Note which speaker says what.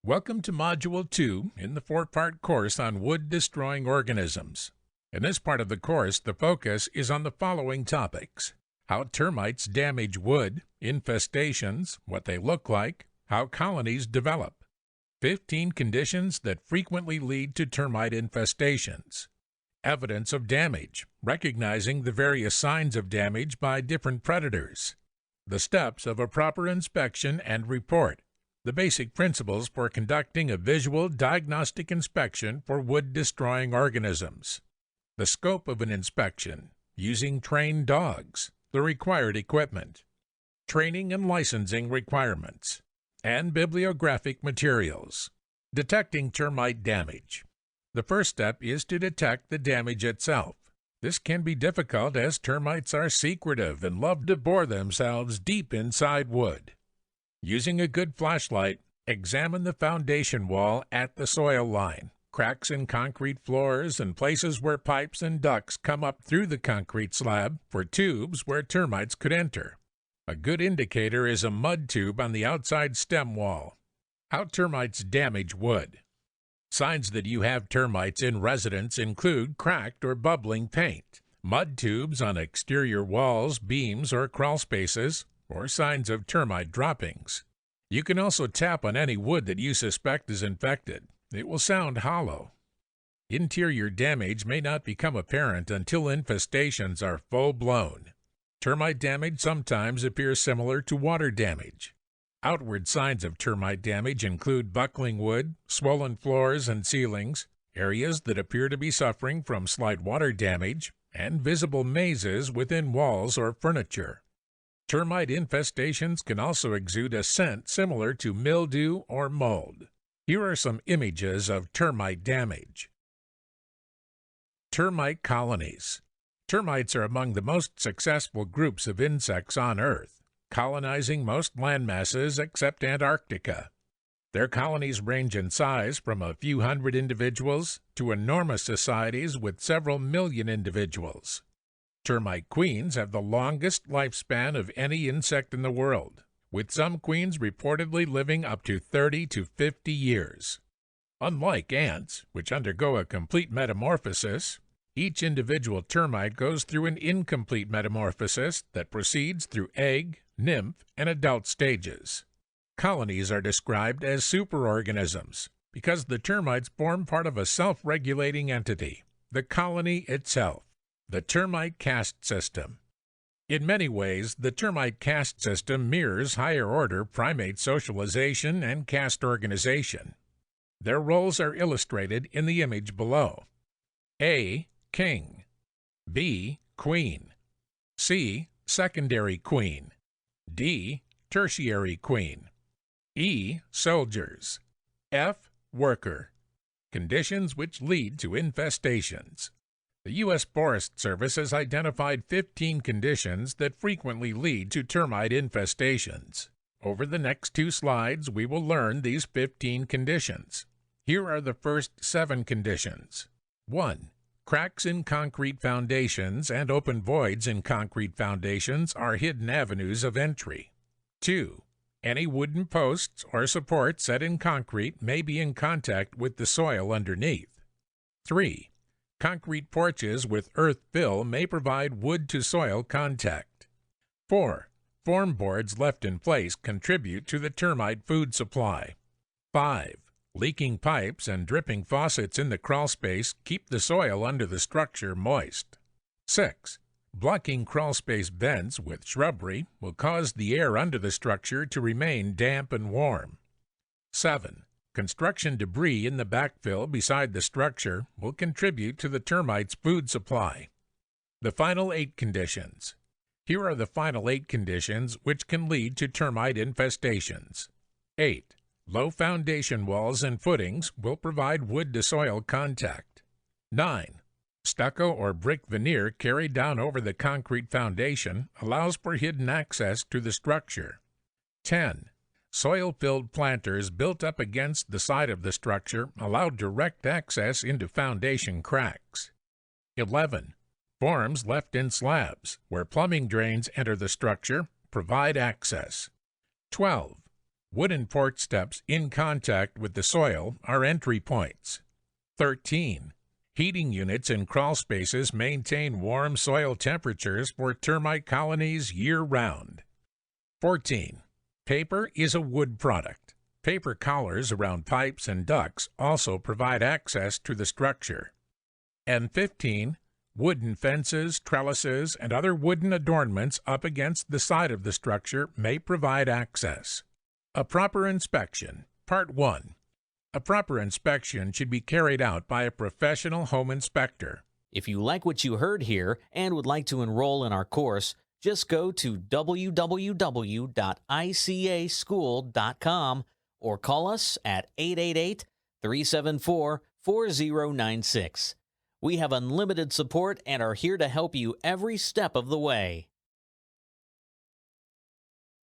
Speaker 1: Welcome to Module 2 in the 4-part course on wood destroying organisms. In this part of the course, the focus is on the following topics: how termites damage wood, infestations, what they look like, how colonies develop, 15 conditions that frequently lead to termite infestations, evidence of damage, recognizing the various signs of damage by different predators, the steps of a proper inspection and report, the basic principles for conducting a visual diagnostic inspection for wood-destroying organisms, the scope of an inspection, using trained dogs, the required equipment, training and licensing requirements, and bibliographic materials. Detecting termite damage. The first step is to detect the damage itself. This can be difficult as termites are secretive and love to bore themselves deep inside wood. Using a good flashlight, examine the foundation wall at the soil line, cracks in concrete floors, and places where pipes and ducts come up through the concrete slab for tubes where termites could enter. A good indicator is a mud tube on the outside stem wall. How termites damage wood. Signs that you have termites in residence include cracked or bubbling paint, mud tubes on exterior walls, beams, or crawl spaces, or signs of termite droppings. You can also tap on any wood that you suspect is infected. It will sound hollow. Interior damage may not become apparent until infestations are full-blown. Termite damage sometimes appears similar to water damage. Outward signs of termite damage include buckling wood, swollen floors and ceilings, areas that appear to be suffering from slight water damage, and visible mazes within walls or furniture. Termite infestations can also exude a scent similar to mildew or mold. Here are some images of termite damage. Termite colonies. Termites are among the most successful groups of insects on Earth, colonizing most landmasses except Antarctica. Their colonies range in size from a few hundred individuals to enormous societies with several million individuals. Termite queens have the longest lifespan of any insect in the world, with some queens reportedly living up to 30 to 50 years. Unlike ants, which undergo a complete metamorphosis, each individual termite goes through an incomplete metamorphosis that proceeds through egg, nymph, and adult stages. Colonies are described as superorganisms because the termites form part of a self-regulating entity, the colony itself. The termite caste system. In many ways, the termite caste system mirrors higher-order primate socialization and caste organization. Their roles are illustrated in the image below. A. King. B. Queen. C. Secondary queen. D. Tertiary queen. E. Soldiers. F. Worker. Conditions which lead to infestations. The U.S. Forest Service has identified 15 conditions that frequently lead to termite infestations. Over the next 2 slides, we will learn these 15 conditions. Here are the first 7 conditions. 1. Cracks in concrete foundations and open voids in concrete foundations are hidden avenues of entry. 2. Any wooden posts or supports set in concrete may be in contact with the soil underneath. 3. Concrete porches with earth fill may provide wood-to-soil contact. 4. Form boards left in place contribute to the termite food supply. 5. Leaking pipes and dripping faucets in the crawl space keep the soil under the structure moist. 6. Blocking crawl space vents with shrubbery will cause the air under the structure to remain damp and warm. 7. Construction debris in the backfill beside the structure will contribute to the termites' food supply. The final 8 conditions. Here are the final 8 conditions which can lead to termite infestations. 8. Low foundation walls and footings will provide wood-to-soil contact. 9. Stucco or brick veneer carried down over the concrete foundation allows for hidden access to the structure. 10. Soil-filled planters built up against the side of the structure allow direct access into foundation cracks. 11. Forms left in slabs, where plumbing drains enter the structure, provide access. 12. Wooden porch steps in contact with the soil are entry points. 13. Heating units in crawl spaces maintain warm soil temperatures for termite colonies year-round. 14. Paper is a wood product. Paper collars around pipes and ducts also provide access to the structure. And 15. Wooden fences, trellises, and other wooden adornments up against the side of the structure may provide access. A proper inspection. Part 1. A proper inspection should be carried out by a professional home inspector.
Speaker 2: If you like what you heard here and would like to enroll in our course, just go to www.icaschool.com or call us at 888-374-4096. We have unlimited support and are here to help you every step of the way.